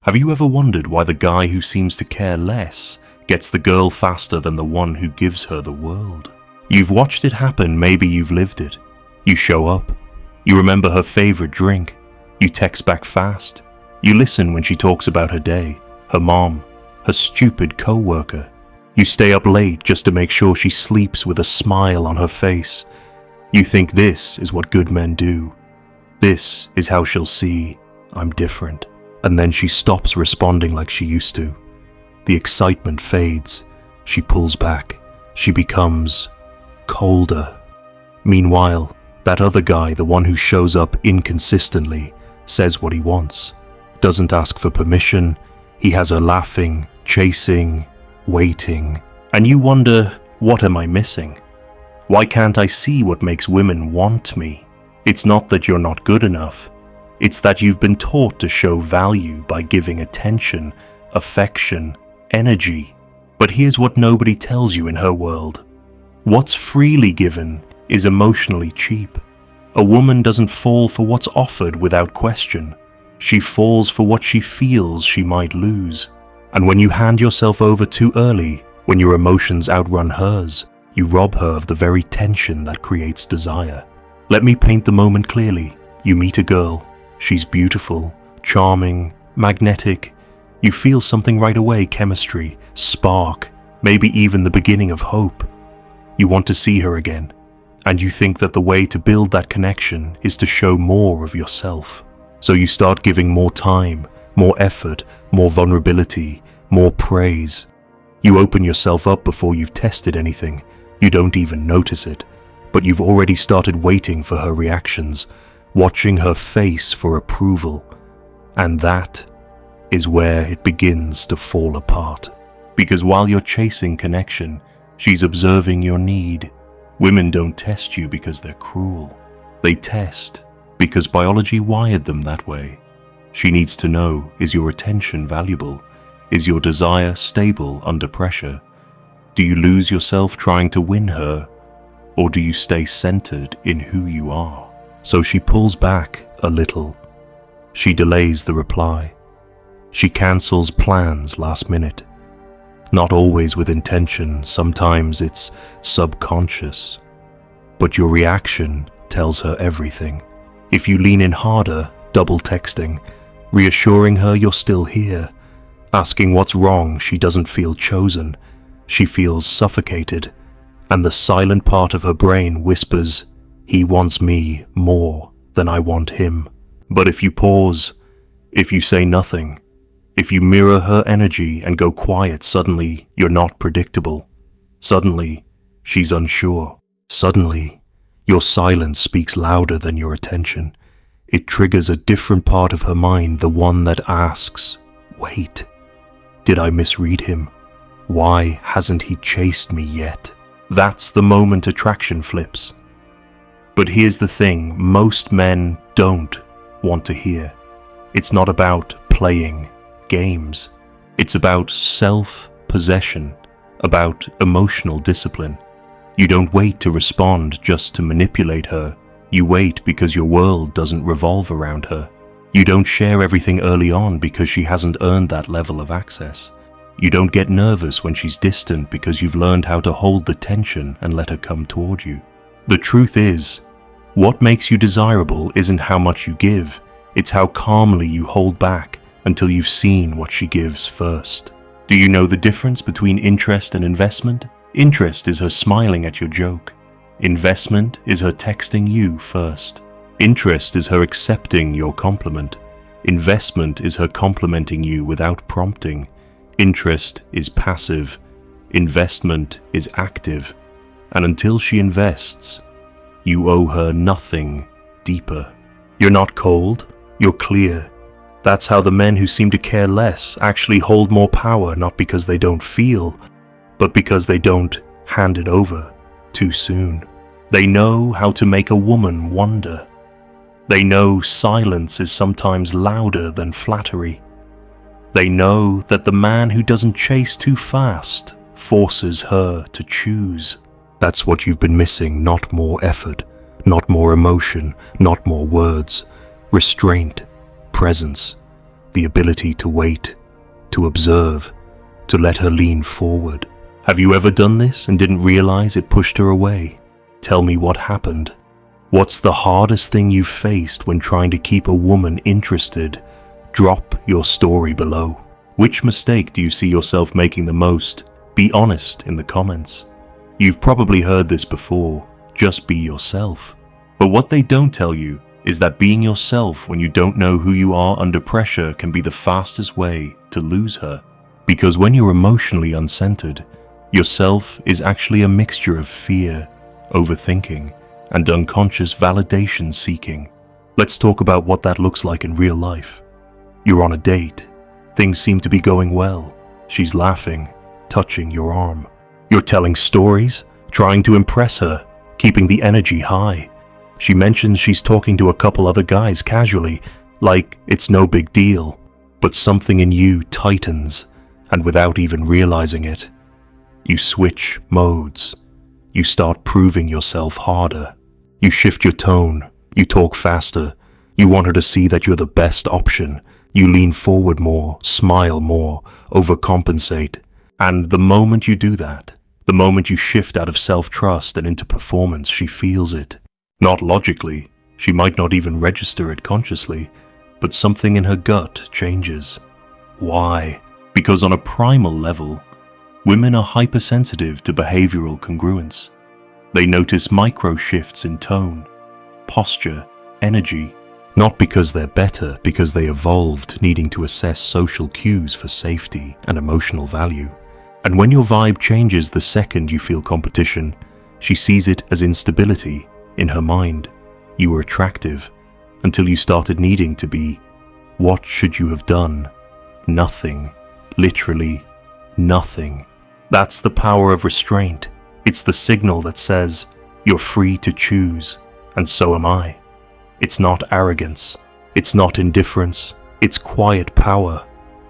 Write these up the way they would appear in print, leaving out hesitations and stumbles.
Have you ever wondered why the guy who seems to care less gets the girl faster than the one who gives her the world? You've watched it happen, maybe you've lived it. You show up. You remember her favorite drink. You text back fast. You listen when she talks about her day, her mom, her stupid co-worker. You stay up late just to make sure she sleeps with a smile on her face. You think this is what good men do. This is how she'll see I'm different. And then she stops responding like she used to. The excitement fades. She pulls back. She becomes colder. Meanwhile, that other guy, the one who shows up inconsistently, says what he wants, doesn't ask for permission. He has her laughing, chasing, waiting. And you wonder, what am I missing? Why can't I see what makes women want me? It's not that you're not good enough. It's that you've been taught to show value by giving attention, affection, energy. But here's what nobody tells you in her world. What's freely given is emotionally cheap. A woman doesn't fall for what's offered without question. She falls for what she feels she might lose. And when you hand yourself over too early, when your emotions outrun hers, you rob her of the very tension that creates desire. Let me paint the moment clearly. You meet a girl. She's beautiful, charming, magnetic. You feel something right away, chemistry, spark, maybe even the beginning of hope. You want to see her again, and you think that the way to build that connection is to show more of yourself. So you start giving more time, more effort, more vulnerability, more praise. You open yourself up before you've tested anything. You don't even notice it, but you've already started waiting for her reactions, watching her face for approval. And that is where it begins to fall apart. Because while you're chasing connection, she's observing your need. Women don't test you because they're cruel. They test because biology wired them that way. She needs to know, is your attention valuable? Is your desire stable under pressure? Do you lose yourself trying to win her? Or do you stay centered in who you are? So she pulls back a little. She delays the reply. She cancels plans last minute. Not always with intention, sometimes it's subconscious. But your reaction tells her everything. If you lean in harder, double texting, reassuring her you're still here, asking what's wrong, she doesn't feel chosen. She feels suffocated, and the silent part of her brain whispers, he wants me more than I want him. But if you pause, if you say nothing, if you mirror her energy and go quiet, suddenly you're not predictable. Suddenly, she's unsure. Suddenly, your silence speaks louder than your attention. It triggers a different part of her mind, the one that asks, wait, did I misread him? Why hasn't he chased me yet? That's the moment attraction flips. But here's the thing most men don't want to hear. It's not about playing games. It's about self-possession, about emotional discipline. You don't wait to respond just to manipulate her. You wait because your world doesn't revolve around her. You don't share everything early on because she hasn't earned that level of access. You don't get nervous when she's distant because you've learned how to hold the tension and let her come toward you. The truth is, what makes you desirable isn't how much you give, it's how calmly you hold back until you've seen what she gives first. Do you know the difference between interest and investment? Interest is her smiling at your joke. Investment is her texting you first. Interest is her accepting your compliment. Investment is her complimenting you without prompting. Interest is passive. Investment is active. And until she invests, you owe her nothing deeper. You're not cold, you're clear. That's how the men who seem to care less actually hold more power, not because they don't feel, but because they don't hand it over too soon. They know how to make a woman wonder. They know silence is sometimes louder than flattery. They know that the man who doesn't chase too fast forces her to choose. That's what you've been missing, not more effort, not more emotion, not more words. Restraint, presence. the ability to wait, to observe, to let her lean forward. Have you ever done this and didn't realize it pushed her away? Tell me what happened. What's the hardest thing you've faced when trying to keep a woman interested? Drop your story below. Which mistake do you see yourself making the most? Be honest in the comments. You've probably heard this before, just be yourself. But what they don't tell you is that being yourself when you don't know who you are under pressure can be the fastest way to lose her. Because when you're emotionally uncentered, yourself is actually a mixture of fear, overthinking, and unconscious validation seeking. Let's talk about what that looks like in real life. You're on a date. Things seem to be going well. She's laughing, touching your arm. You're telling stories, trying to impress her, keeping the energy high. She mentions she's talking to a couple other guys casually, like it's no big deal. But something in you tightens, and without even realizing it, you switch modes. You start proving yourself harder. You shift your tone. You talk faster. You want her to see that you're the best option. You lean forward more, smile more, overcompensate. And the moment you do that, the moment you shift out of self-trust and into performance, she feels it. Not logically, she might not even register it consciously, but something in her gut changes. Why? Because on a primal level, women are hypersensitive to behavioral congruence. They notice micro shifts in tone, posture, energy, not because they're better, because they evolved needing to assess social cues for safety and emotional value. And when your vibe changes the second you feel competition, she sees it as instability. In her mind, you were attractive until you started needing to be. What should you have done? Nothing. Literally nothing. That's the power of restraint. It's the signal that says, you're free to choose, and so am I. It's not arrogance. It's not indifference. It's quiet power.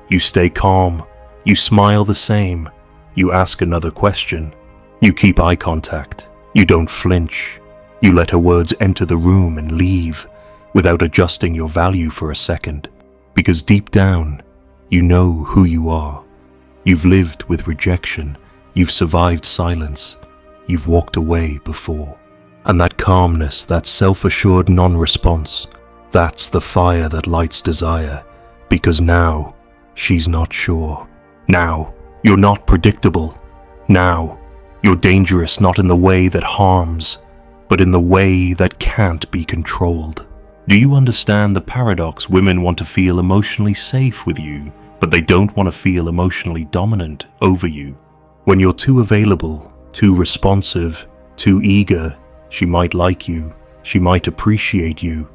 You stay calm. You smile the same. You ask another question. You keep eye contact. You don't flinch. You let her words enter the room and leave without adjusting your value for a second. Because deep down, you know who you are. You've lived with rejection. You've survived silence. You've walked away before. And that calmness, that self-assured non-response, that's the fire that lights desire. Because now, she's not sure. Now, you're not predictable. Now, you're dangerous not in the way that harms, but in the way that can't be controlled. Do you understand the paradox? Women want to feel emotionally safe with you, but they don't want to feel emotionally dominant over you. When you're too available, too responsive, too eager, she might like you, she might appreciate you,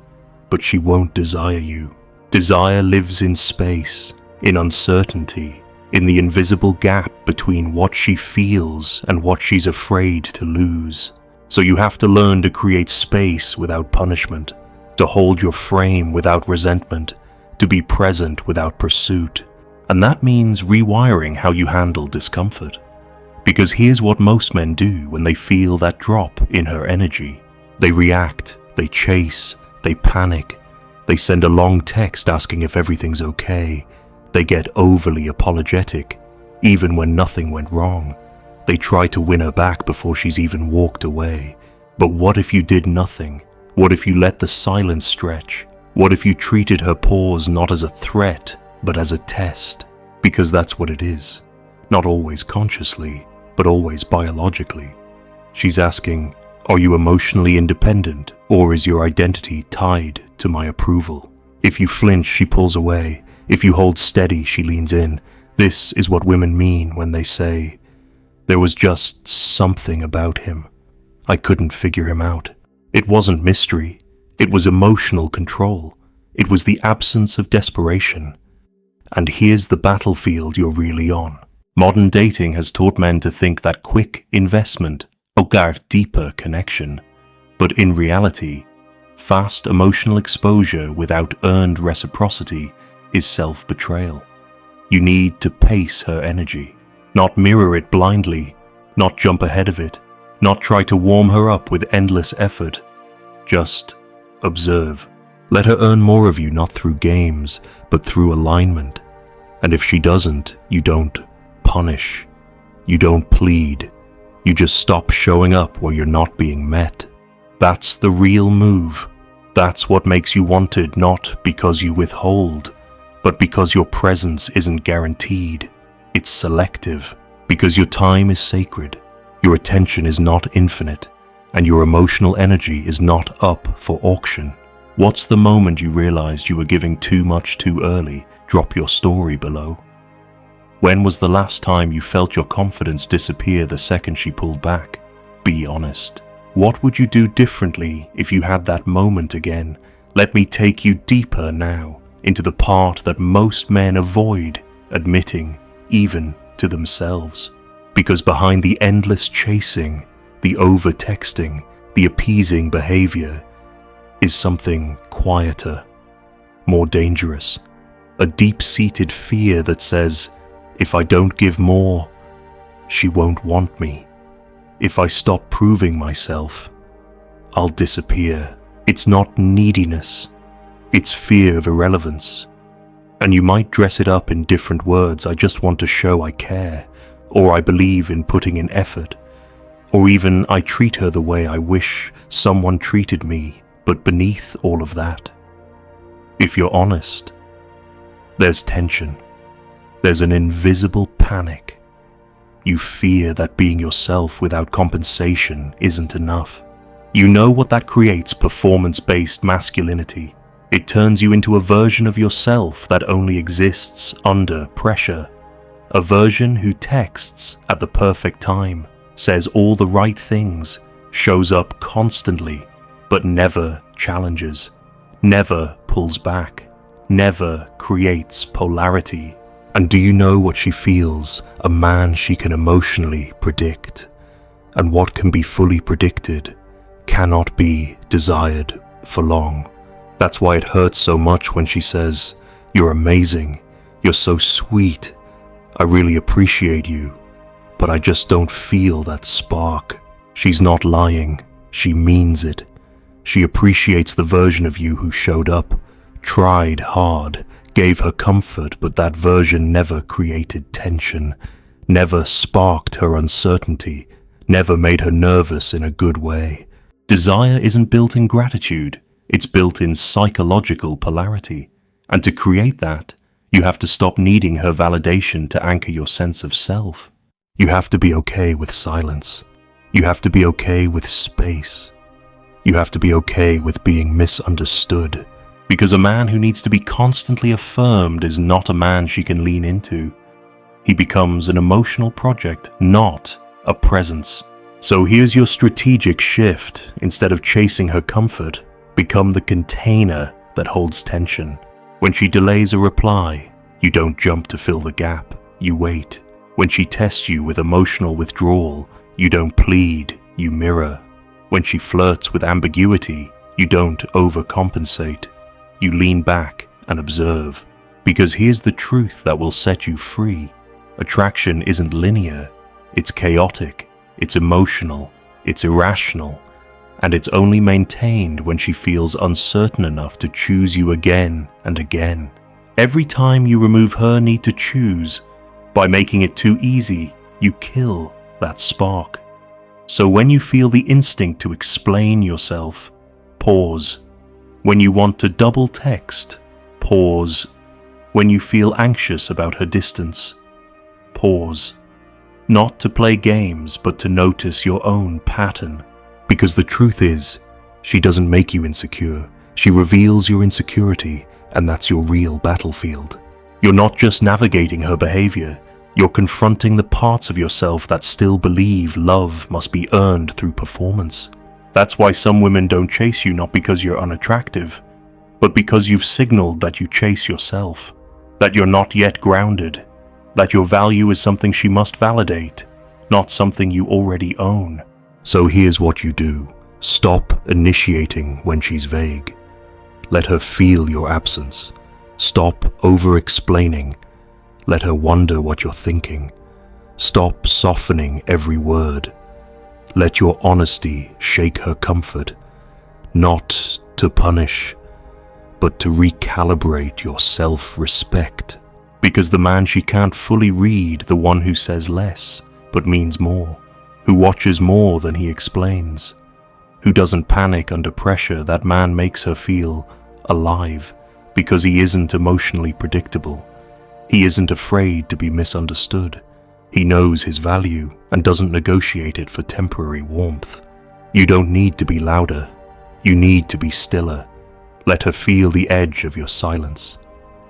but she won't desire you. Desire lives in space, in uncertainty, in the invisible gap between what she feels and what she's afraid to lose. So you have to learn to create space without punishment, to hold your frame without resentment, to be present without pursuit. And that means rewiring how you handle discomfort. Because here's what most men do when they feel that drop in her energy. They react, they chase, they panic, they send a long text asking if everything's okay. They get overly apologetic, even when nothing went wrong. They try to win her back before she's even walked away. But what if you did nothing? What if you let the silence stretch? What if you treated her pause not as a threat, but as a test? Because that's what it is. Not always consciously, but always biologically. She's asking, are you emotionally independent, or is your identity tied to my approval? If you flinch, she pulls away. If you hold steady, she leans in. This is what women mean when they say, there was just something about him. I couldn't figure him out. It wasn't mystery. It was emotional control. It was the absence of desperation. And here's the battlefield you're really on. Modern dating has taught men to think that quick investment ogar deeper connection. But in reality, fast emotional exposure without earned reciprocity is self-betrayal. You need to pace her energy, not mirror it blindly, not jump ahead of it, not try to warm her up with endless effort. Just observe. Let her earn more of you not through games, but through alignment. And if she doesn't, you don't punish. You don't plead. You just stop showing up where you're not being met. That's the real move. That's what makes you wanted, not because you withhold, but because your presence isn't guaranteed. It's selective, because your time is sacred, your attention is not infinite, and your emotional energy is not up for auction. What's the moment you realized you were giving too much too early? Drop your story below. When was the last time you felt your confidence disappear the second she pulled back? Be honest. What would you do differently if you had that moment again? Let me take you deeper now, into the part that most men avoid admitting, even to themselves. Because behind the endless chasing, the over-texting, the appeasing behavior, is something quieter, more dangerous. A deep-seated fear that says, if I don't give more, she won't want me. If I stop proving myself, I'll disappear. It's not neediness, it's fear of irrelevance. And you might dress it up in different words. I just want to show I care, or I believe in putting in effort, or even I treat her the way I wish someone treated me. But beneath all of that, if you're honest, there's tension. There's an invisible panic. You fear that being yourself without compensation isn't enough. You know what that creates: performance-based masculinity. It turns you into a version of yourself that only exists under pressure. A version who texts at the perfect time, says all the right things, shows up constantly, but never challenges, never pulls back, never creates polarity. And do you know what she feels? A man she can emotionally predict. And what can be fully predicted cannot be desired for long. That's why it hurts so much when she says, "You're amazing, you're so sweet, I really appreciate you, but I just don't feel that spark." She's not lying, she means it. She appreciates the version of you who showed up, tried hard, gave her comfort, but that version never created tension, never sparked her uncertainty, never made her nervous in a good way. Desire isn't built in gratitude, it's built in psychological polarity. And to create that, you have to stop needing her validation to anchor your sense of self. You have to be okay with silence. You have to be okay with space. You have to be okay with being misunderstood, because a man who needs to be constantly affirmed is not a man she can lean into. He becomes an emotional project, not a presence. So here's your strategic shift. Instead of chasing her comfort, become the container that holds tension. When she delays a reply, you don't jump to fill the gap, you wait. When she tests you with emotional withdrawal, you don't plead, you mirror. When she flirts with ambiguity, you don't overcompensate. You lean back and observe. Because here's the truth that will set you free. Attraction isn't linear. It's chaotic. It's emotional. It's irrational. And it's only maintained when she feels uncertain enough to choose you again and again. Every time you remove her need to choose, by making it too easy, you kill that spark. So when you feel the instinct to explain yourself, pause. When you want to double text, pause. When you feel anxious about her distance, pause. Not to play games, but to notice your own pattern. Because the truth is, she doesn't make you insecure. She reveals your insecurity, and that's your real battlefield. You're not just navigating her behavior. You're confronting the parts of yourself that still believe love must be earned through performance. That's why some women don't chase you, not because you're unattractive, but because you've signaled that you chase yourself, that you're not yet grounded, that your value is something she must validate, not something you already own. So here's what you do. Stop initiating when she's vague. Let her feel your absence. Stop over-explaining. Let her wonder what you're thinking. Stop softening every word. Let your honesty shake her comfort, not to punish, but to recalibrate your self-respect. Because the man she can't fully read, the one who says less, but means more, who watches more than he explains, who doesn't panic under pressure, that man makes her feel alive, because he isn't emotionally predictable. He isn't afraid to be misunderstood. He knows his value and doesn't negotiate it for temporary warmth. You don't need to be louder. You need to be stiller. Let her feel the edge of your silence.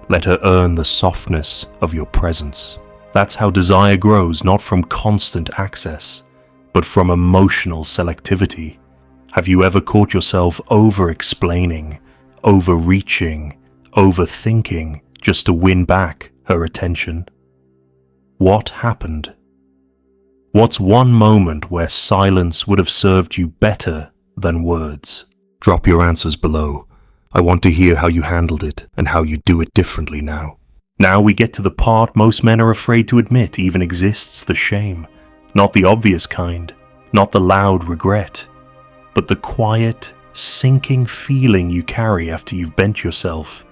Let her earn the softness of your presence. That's how desire grows, not from constant access, but from emotional selectivity. Have you ever caught yourself over-explaining, overreaching, overthinking just to win back her attention? What happened? What's one moment where silence would have served you better than words? Drop your answers below. I want to hear how you handled it and how you do it differently now. Now we get to the part most men are afraid to admit even exists, the shame. Not the obvious kind, not the loud regret, but the quiet, sinking feeling you carry after you've bent yourself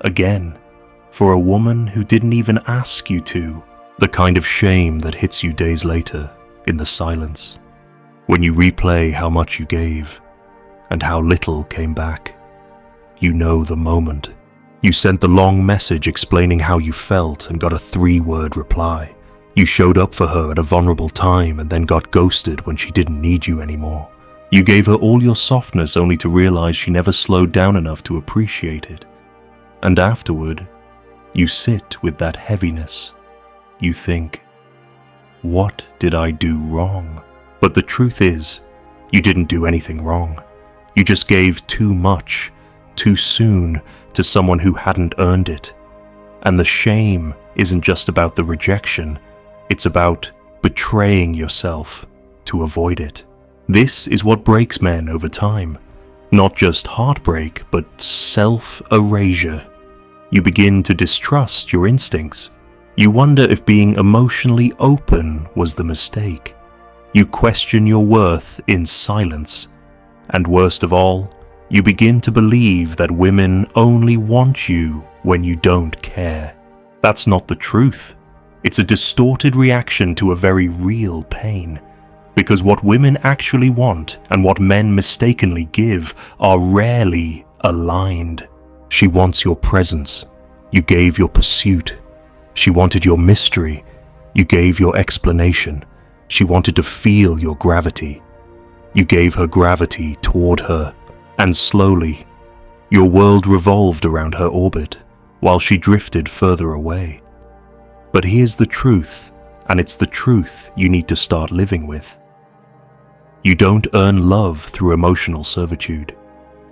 again for a woman who didn't even ask you to. The kind of shame that hits you days later in the silence, when you replay how much you gave and how little came back. You know the moment. You sent the long message explaining how you felt and got a 3-word reply. You showed up for her at a vulnerable time and then got ghosted when she didn't need you anymore. You gave her all your softness only to realize she never slowed down enough to appreciate it. And afterward, you sit with that heaviness. You think, what did I do wrong? But the truth is, you didn't do anything wrong. You just gave too much, too soon, to someone who hadn't earned it. And the shame isn't just about the rejection, it's about betraying yourself to avoid it. This is what breaks men over time. Not just heartbreak, but self-erasure. You begin to distrust your instincts. You wonder if being emotionally open was the mistake. You question your worth in silence. And worst of all, you begin to believe that women only want you when you don't care. That's not the truth. It's a distorted reaction to a very real pain. Because what women actually want and what men mistakenly give are rarely aligned. She wants your presence. You gave your pursuit. She wanted your mystery. You gave your explanation. She wanted to feel your gravity. You gave her gravity toward her. And slowly, your world revolved around her orbit, while she drifted further away. But here's the truth, and it's the truth you need to start living with. You don't earn love through emotional servitude.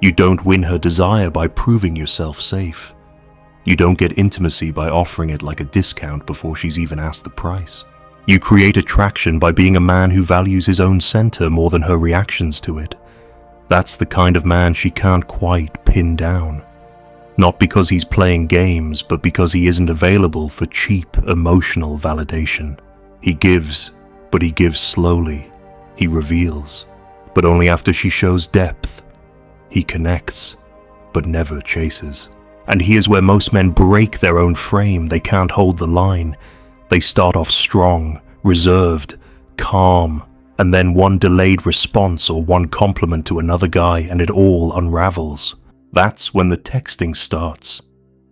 You don't win her desire by proving yourself safe. You don't get intimacy by offering it like a discount before she's even asked the price. You create attraction by being a man who values his own center more than her reactions to it. That's the kind of man she can't quite pin down. Not because he's playing games, but because he isn't available for cheap emotional validation. He gives, but he gives slowly. He reveals, but only after she shows depth. He connects, but never chases. And here's where most men break their own frame. They can't hold the line. They start off strong, reserved, calm, and then one delayed response or one compliment to another guy and it all unravels. That's when the texting starts.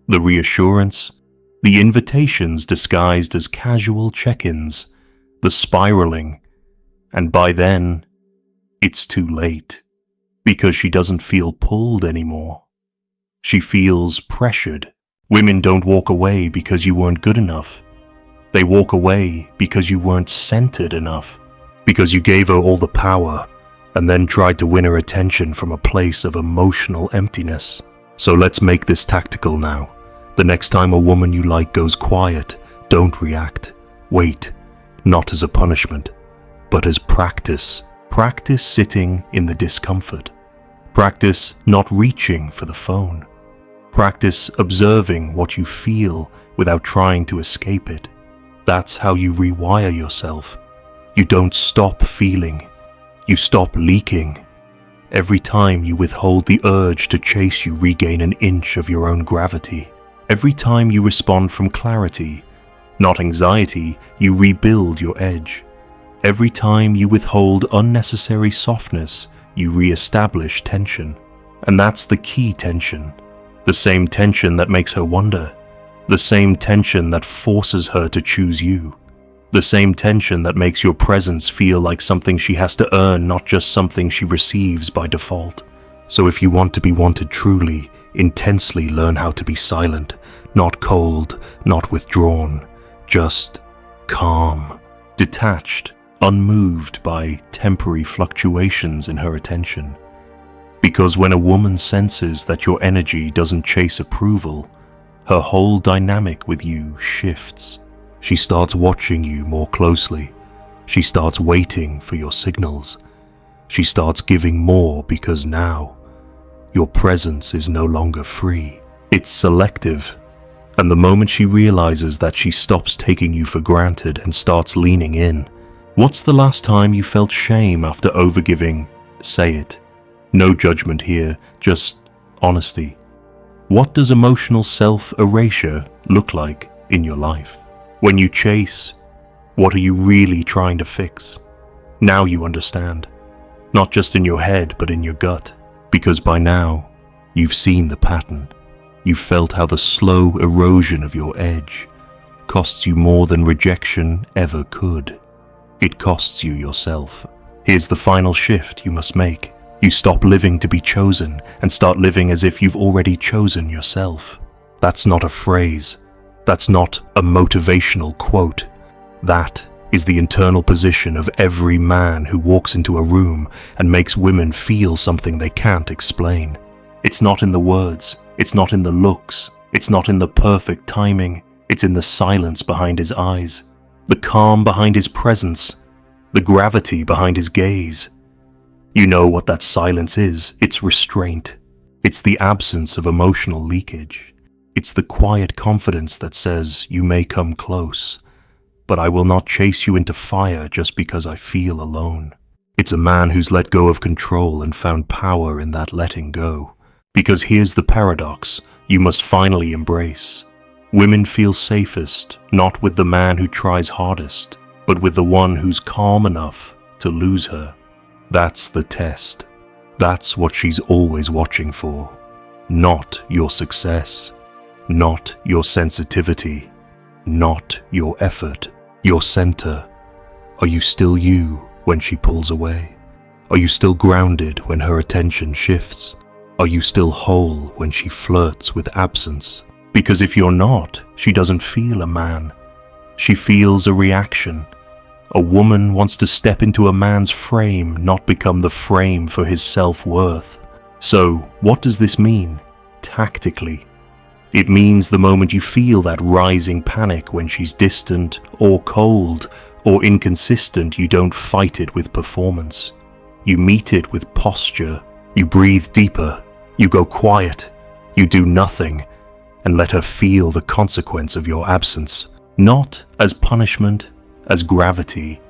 The reassurance, the invitations disguised as casual check-ins, the spiraling, and by then, it's too late. Because she doesn't feel pulled anymore. She feels pressured. Women don't walk away because you weren't good enough. They walk away because you weren't centered enough. Because you gave her all the power and then tried to win her attention from a place of emotional emptiness. So let's make this tactical now. The next time a woman you like goes quiet, don't react. Wait, not as a punishment, but as practice. Practice sitting in the discomfort. Practice not reaching for the phone. Practice observing what you feel without trying to escape it. That's how you rewire yourself. You don't stop feeling. You stop leaking. Every time you withhold the urge to chase, you regain an inch of your own gravity. Every time you respond from clarity, not anxiety, you rebuild your edge. Every time you withhold unnecessary softness, you re-establish tension. And that's the key tension. The same tension that makes her wonder. The same tension that forces her to choose you. The same tension that makes your presence feel like something she has to earn, not just something she receives by default. So if you want to be wanted truly, intensely learn how to be silent, not cold, not withdrawn, just calm, detached, unmoved by temporary fluctuations in her attention. Because when a woman senses that your energy doesn't chase approval, her whole dynamic with you shifts. She starts watching you more closely. She starts waiting for your signals. She starts giving more because now your presence is no longer free. It's selective. And the moment she realizes that, she stops taking you for granted and starts leaning in. What's the last time you felt shame after overgiving? Say it. No judgment here, just honesty. What does emotional self-erasure look like in your life? When you chase, what are you really trying to fix? Now you understand. Not just in your head, but in your gut. Because by now, you've seen the pattern. You've felt how the slow erosion of your edge costs you more than rejection ever could. It costs you yourself. Here's the final shift you must make. You stop living to be chosen and start living as if you've already chosen yourself. That's not a phrase. That's not a motivational quote. That is the internal position of every man who walks into a room and makes women feel something they can't explain. It's not in the words. It's not in the looks. It's not in the perfect timing. It's in the silence behind his eyes, the calm behind his presence, the gravity behind his gaze. You know what that silence is. It's restraint. It's the absence of emotional leakage. It's the quiet confidence that says, you may come close, but I will not chase you into fire just because I feel alone. It's a man who's let go of control and found power in that letting go. Because here's the paradox you must finally embrace. Women feel safest, not with the man who tries hardest, but with the one who's calm enough to lose her. That's the test. That's what she's always watching for. Not your success. Not your sensitivity. Not your effort. Your center. Are you still you when she pulls away? Are you still grounded when her attention shifts? Are you still whole when she flirts with absence? Because if you're not, she doesn't feel a man. She feels a reaction. A woman wants to step into a man's frame, not become the frame for his self-worth. So, what does this mean, tactically? It means the moment you feel that rising panic when she's distant or cold or inconsistent, you don't fight it with performance. You meet it with posture. You breathe deeper. You go quiet. You do nothing and let her feel the consequence of your absence, not as punishment, as gravity.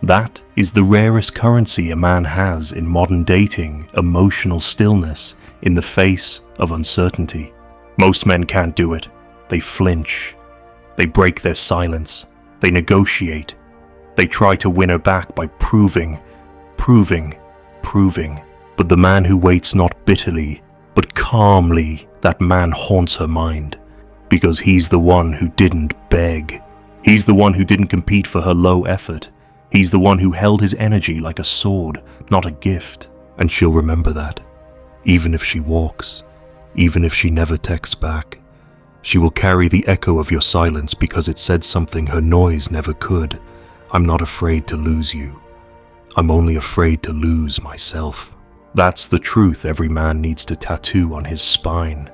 That is the rarest currency a man has in modern dating, emotional stillness in the face of uncertainty. Most men can't do it. They flinch. They break their silence. They negotiate. They try to win her back by proving. But the man who waits not bitterly, but calmly, that man haunts her mind. Because he's the one who didn't beg. He's the one who didn't compete for her low effort. He's the one who held his energy like a sword, not a gift. And she'll remember that. Even if she walks. Even if she never texts back. She will carry the echo of your silence because it said something her noise never could. I'm not afraid to lose you. I'm only afraid to lose myself. That's the truth every man needs to tattoo on his spine.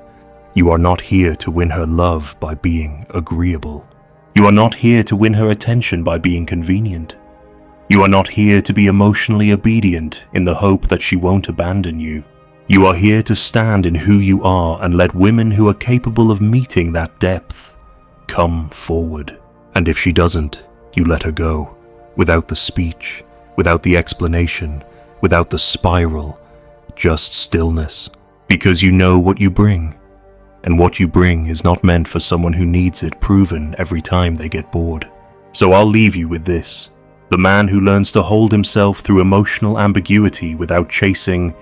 You are not here to win her love by being agreeable. You are not here to win her attention by being convenient. You are not here to be emotionally obedient in the hope that she won't abandon you. You are here to stand in who you are and let women who are capable of meeting that depth come forward. And if she doesn't, you let her go, without the speech, without the explanation, without the spiral, just stillness. Because you know what you bring. And what you bring is not meant for someone who needs it proven every time they get bored. So I'll leave you with this. The man who learns to hold himself through emotional ambiguity without chasing,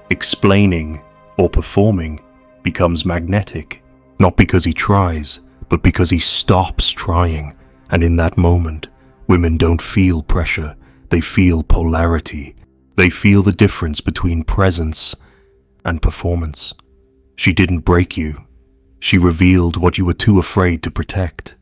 explaining, or performing becomes magnetic. Not because he tries, but because he stops trying. And in that moment, women don't feel pressure, they feel polarity. They feel the difference between presence and performance. She didn't break you. She revealed what you were too afraid to protect.